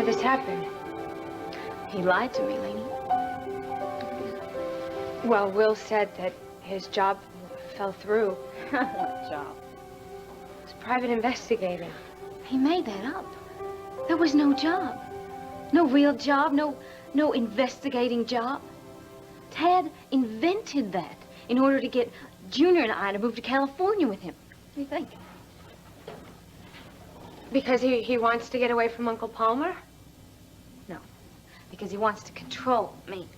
let this happen? He lied to me, Lainey. Well, Will said that his job fell through. What job? He was a private investigator. He made that up. There was no job. No real job, no investigating job. Tad invented that in order to get Junior and I to move to California with him. What do you think? Because he wants to get away from Uncle Palmer? No, because he wants to control me.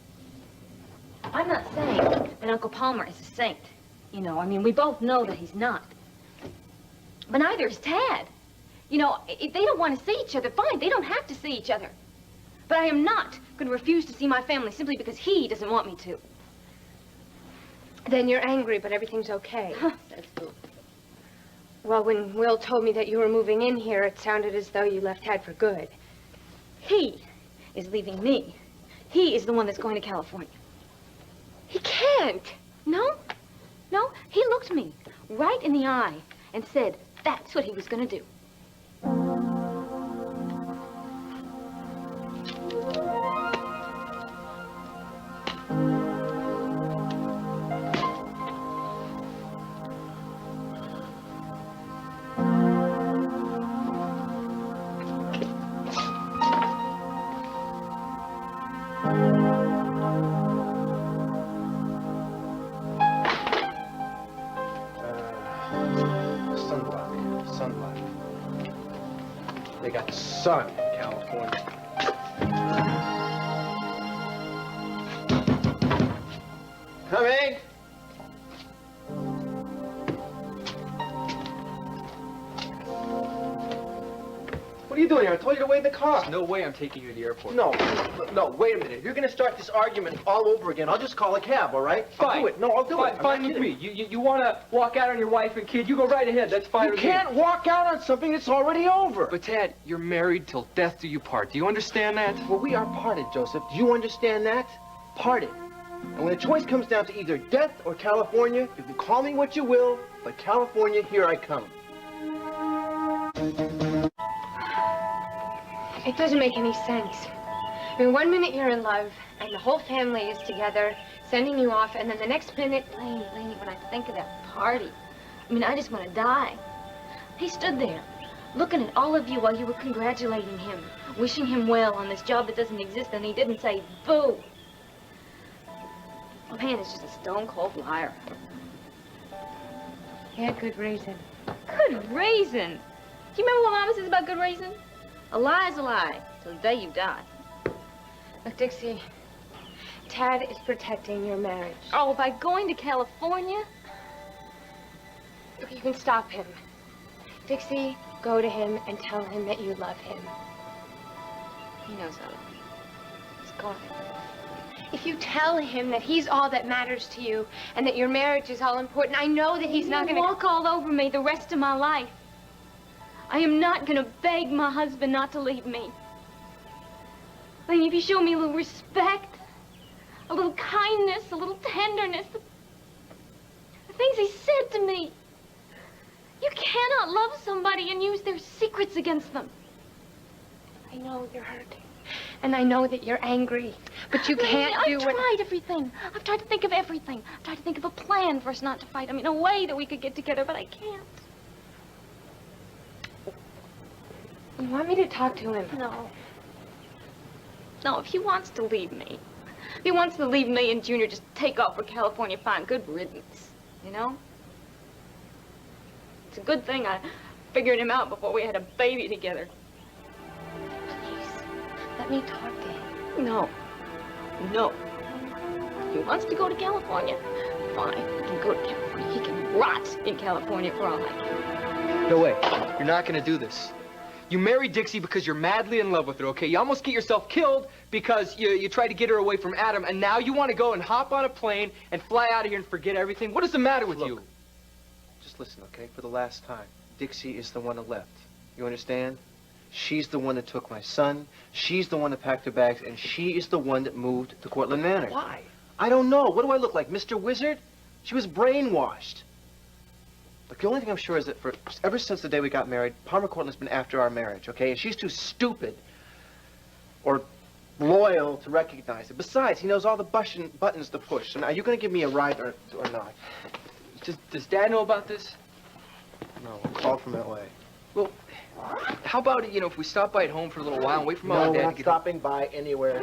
I'm not saying that Uncle Palmer is a saint. You know, I mean, we both know that he's not. But neither is Tad. You know, if they don't want to see each other, fine, they don't have to see each other. But I am not going to refuse to see my family simply because he doesn't want me to. Then you're angry, but everything's okay. That's true. Well, when Will told me that you were moving in here, it sounded as though you left Tad for good. He is leaving me. He is the one that's going to California. He can't. No, he looked me right in the eye and said that's what he was going to do. Sunblock. They got sun in California. Coming. What are you doing here? I told you to wait in the car. There's no way I'm taking you to the airport. No, wait a minute. If you're going to start this argument all over again, I'll just call a cab, all right? Fine. I'll do it. No, I'll do it. Fine with me. You want to walk out on your wife and kid, you go right ahead. That's fine with me. You can't walk out on something that's already over. But, Tad, you're married till death do you part. Do you understand that? Well, we are parted, Joseph. Do you understand that? Parted. And when the choice comes down to either death or California, you can call me what you will, but California, here I come. It doesn't make any sense. I mean, one minute you're in love, and the whole family is together, sending you off, and then the next minute... Lainey, when I think of that party, I mean, I just want to die. He stood there, looking at all of you while you were congratulating him, wishing him well on this job that doesn't exist, and he didn't say, boo. The man is just a stone-cold liar. He had good reason. Good reason? Do you remember what Mama says about good reason? A lie is a lie, till the day you die. Look, Dixie, Tad is protecting your marriage. Oh, by going to California? Look, you can stop him. Dixie, go to him and tell him that you love him. He knows I love him. Just go ahead. If you tell him that he's all that matters to you and that your marriage is all important, I know that he's not gonna... walk all over me the rest of my life. I am not gonna beg my husband not to leave me. I mean, if you show me a little respect, a little kindness, a little tenderness, the things he said to me. You cannot love somebody and use their secrets against them. I know you're hurting. And I know that you're angry, but you can't do what... I've tried everything. I've tried to think of everything. I've tried to think of a plan for us not to fight. I mean, a way that we could get together, but I can't. You want me to talk to him? No. No, if he wants to leave me, if he wants to leave me and Junior just take off for California, fine, good riddance, you know? It's a good thing I figured him out before we had a baby together. Please, let me talk to him. No. No. If he wants to go to California, fine, he can go to California. He can rot in California for all I care. No way. You're not going to do this. You married Dixie because you're madly in love with her, okay? You almost get yourself killed because you tried to get her away from Adam, and now you want to go and hop on a plane and fly out of here and forget everything? What is the matter with you? Just listen, okay? For the last time, Dixie is the one that left. You understand? She's the one that took my son. She's the one that packed her bags, and she is the one that moved to Cortland Manor. Why? I don't know. What do I look like, Mr. Wizard? She was brainwashed. Look, the only thing I'm sure is that ever since the day we got married, Palmer Cortland's been after our marriage, okay? And she's too stupid or loyal to recognize it. Besides, he knows all the buttons to push. So now, are you going to give me a ride or not? Does Dad know about this? No, we'll call from LA. Well, how about it, if we stop by at home for a little while and wait for Mom No, and we're Dad not to get stopping by anywhere,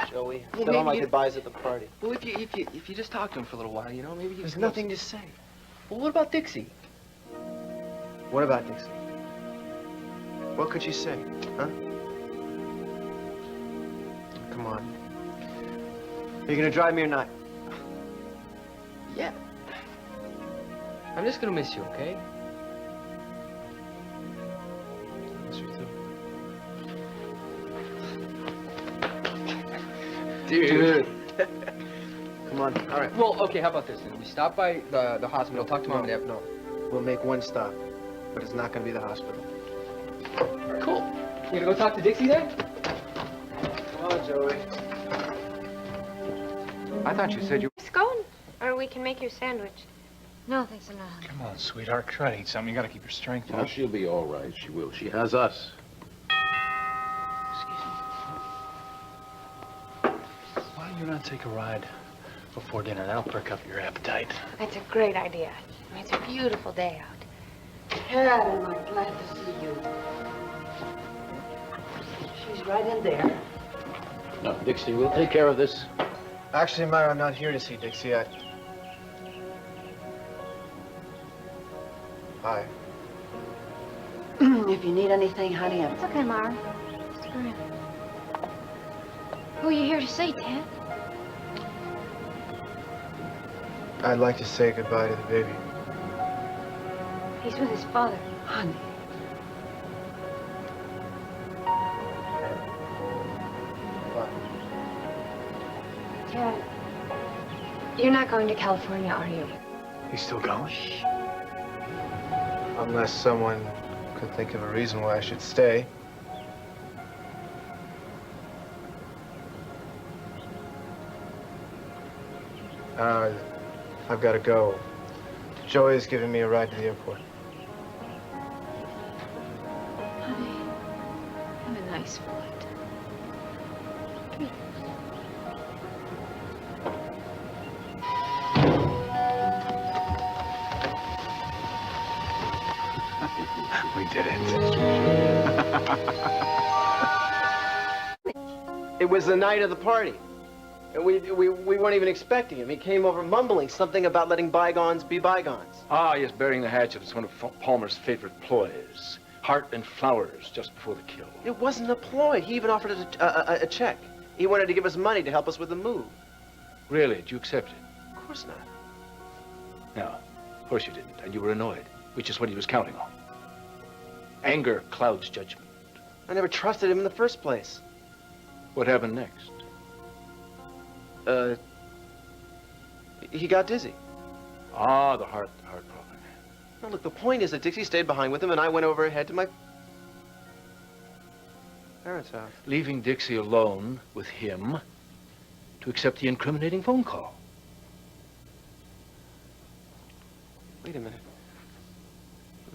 Joey. Well, Said all my maybe you- goodbyes at the party. Well, if you just talk to him for a little while, maybe There's nothing to say. Well, what about Dixie? What about Dixie? What could you say, huh? Come on. Are you gonna drive me or not? Yeah. I'm just gonna miss you, okay? Miss you too. Dude. Come on. All right. Well, okay, how about this then? We stop by the hospital, talk to Mom and Dad. No. We'll make one stop, but it's not gonna be the hospital. Cool. You gonna go talk to Dixie then? Come on, Joey. I thought you said you... Scone, or we can make you a sandwich. No, thanks a lot. Come on, sweetheart. Try to eat something. You gotta keep your strength Oh, up. she'll be all right. She will. She has us. Why do you not take a ride before dinner? That'll perk up your appetite. That's a great idea. I mean, it's a beautiful day out. Ted, am I glad to see you. She's right in there. No, Dixie, we'll take care of this. Actually, Myra, I'm not here to see Dixie. Hi. If you need anything, honey, I'm... It's okay, Mara. Just go ahead. Who are you here to see, Ted? I'd like to say goodbye to the baby. He's with his father. Honey, Ted, you're not going to California, are you? You still going? Unless someone could think of a reason why I should stay. I've got to go. Joey's giving me a ride to the airport. Honey, have a nice flight. We did it. It was the night of the party. And we weren't even expecting him. He came over mumbling something about letting bygones be bygones. Ah, yes, burying the hatchet is one of Palmer's favorite ploys. Heart and flowers just before the kill. It wasn't a ploy. He even offered us a check. He wanted to give us money to help us with the move. Really? Did you accept it? Of course not. No, of course you didn't. And you were annoyed, which is what he was counting on. Anger clouds judgment. I never trusted him in the first place. What happened next? He got dizzy. Ah, the heart problem. Now, look, the point is that Dixie stayed behind with him, and I went over ahead to my parents' house. Leaving Dixie alone with him to accept the incriminating phone call. Wait a minute.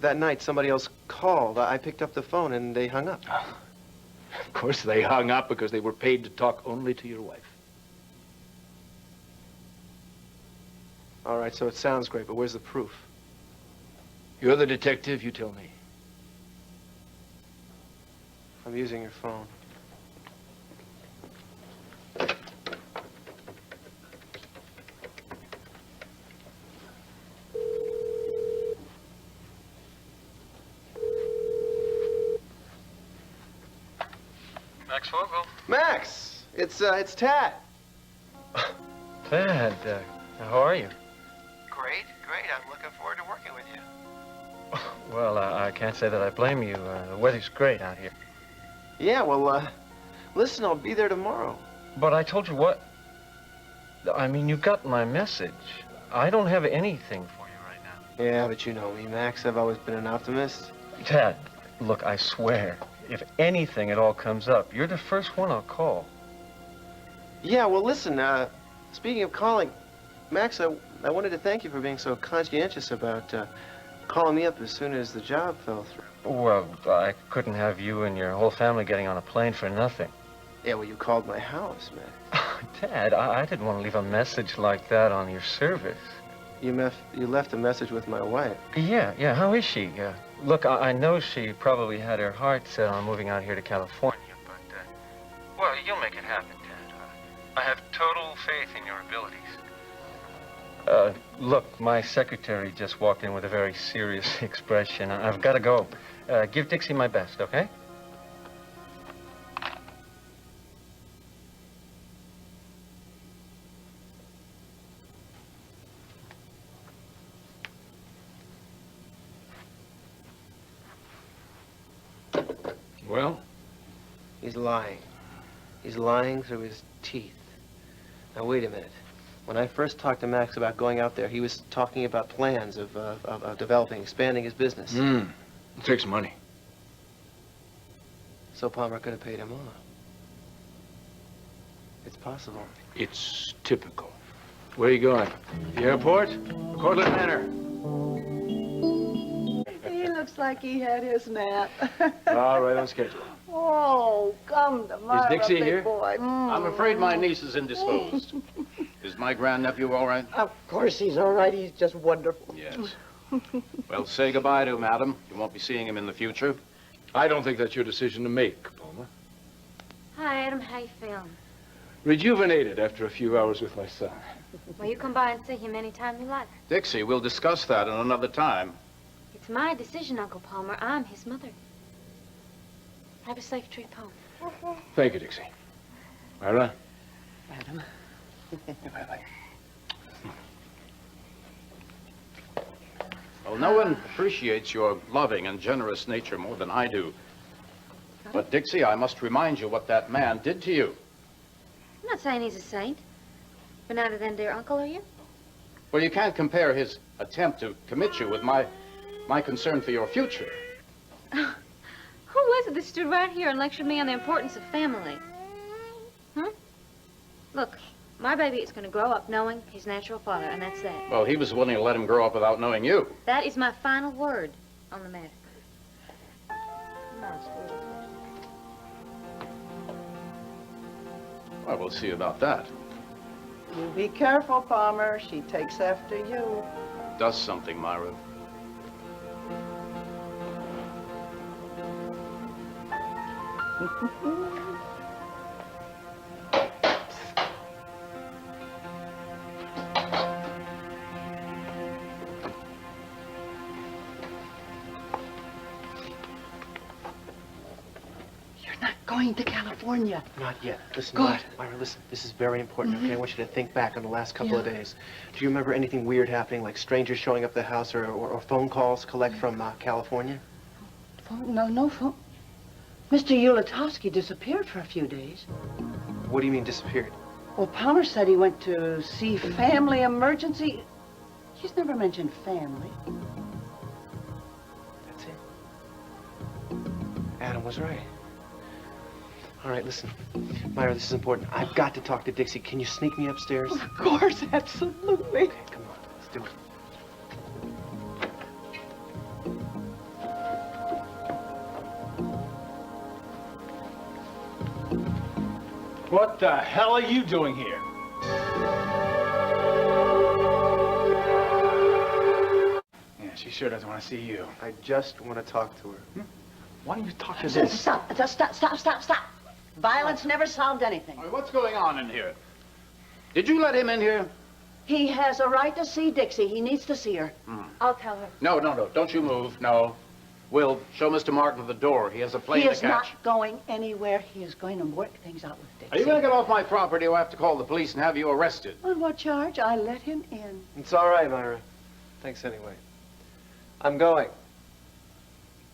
That night, somebody else called. I picked up the phone, and they hung up. Of course, they hung up because they were paid to talk only to your wife. All right, so it sounds great, but where's the proof? You're the detective, you tell me. I'm using your phone. Max Vogel. Max! It's Tad. Dad, how are you? Great. I'm looking forward to working with you. Well, I can't say that I blame you. The weather's great out here. Yeah, well, listen, I'll be there tomorrow. But I told you what... I mean, you got my message. I don't have anything for you right now. Yeah, but you know me, Max. I've always been an optimist. Dad, look, I swear, if anything at all comes up, you're the first one I'll call. Yeah, well, listen, speaking of calling, Max, I wanted to thank you for being so conscientious about calling me up as soon as the job fell through. Well, I couldn't have you and your whole family getting on a plane for nothing. Yeah, well, you called my house, man. Dad, I didn't want to leave a message like that on your service. You left a message with my wife. Yeah, how is she? Look, I know she probably had her heart set on moving out here to California, but, well, you'll make it happen, Dad. I have total faith in your abilities. Look, my secretary just walked in with a very serious expression. I've got to go. Give Dixie my best, okay? Well? He's lying. He's lying through his teeth. Now, wait a minute. When I first talked to Max about going out there, he was talking about plans of developing, expanding his business. It takes money. So Palmer could have paid him off. It's possible. It's typical. Where are you going? The airport? Cortlandt Manor. He looks like he had his nap. All right, on schedule. Oh, come to Myra, Dixie big here? boy. I'm afraid my niece is indisposed. Is my grandnephew all right? Of course he's all right. He's just wonderful. Yes. Well, say goodbye to him, Adam. You won't be seeing him in the future. I don't think that's your decision to make, Palmer. Hi, Adam. How you feeling? Rejuvenated after a few hours with my son. Well, you come by and see him anytime you like. Dixie, we'll discuss that in another time. It's my decision, Uncle Palmer. I'm his mother. Have a safe trip home. Thank you, Dixie. Myra? Adam. Well, no one appreciates your loving and generous nature more than I do. But, Dixie, I must remind you what that man did to you. I'm not saying he's a saint. But neither then, dear uncle, are you? Well, you can't compare his attempt to commit you with my concern for your future. Who was it that stood right here and lectured me on the importance of family? Huh? Look, my baby is going to grow up knowing his natural father, and that's that. Well, he was willing to let him grow up without knowing you. That is my final word on the matter. Well, we'll see about that. You be careful, Palmer. She takes after you. Does something, Myra. You're not going to California. Not yet. Listen, Good. Myra, listen. This is very important, okay? I want you to think back on the last couple of days. Do you remember anything weird happening, like strangers showing up at the house or phone calls collect from California? No phone. Mr. Ulatowski disappeared for a few days. What do you mean disappeared? Well, Palmer said he went to see family emergency. He's never mentioned family. That's it. Adam was right. All right, listen. Myra, this is important. I've got to talk to Dixie. Can you sneak me upstairs? Of course, absolutely. Okay, come on. Let's do it. What the hell are you doing here? Yeah, she sure doesn't want to see you. I just want to talk to her. Why don't you talk to this? Stop. Violence never solved anything. All right, what's going on in here? Did you let him in here? He has a right to see Dixie. He needs to see her. I'll tell her. No. Don't you move. No. Will, show Mr. Martin the door. He has a plane He to is catch. not going anywhere. He is going to work things out with Dixie. Are you going to get off my property or I have to call the police and have you arrested? On what charge? I let him in. It's all right, Myra. Thanks anyway. I'm going.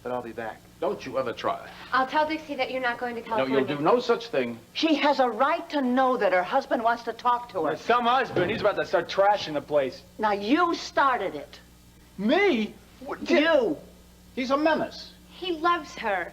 But I'll be back. Don't you ever try. I'll tell Dixie that you're not going to No, California. you'll do no such thing. She has a right to know that her husband wants to talk to her. Some husband, he's about to start trashing the place. Now, you started it. Me? You. He's a menace. He loves her.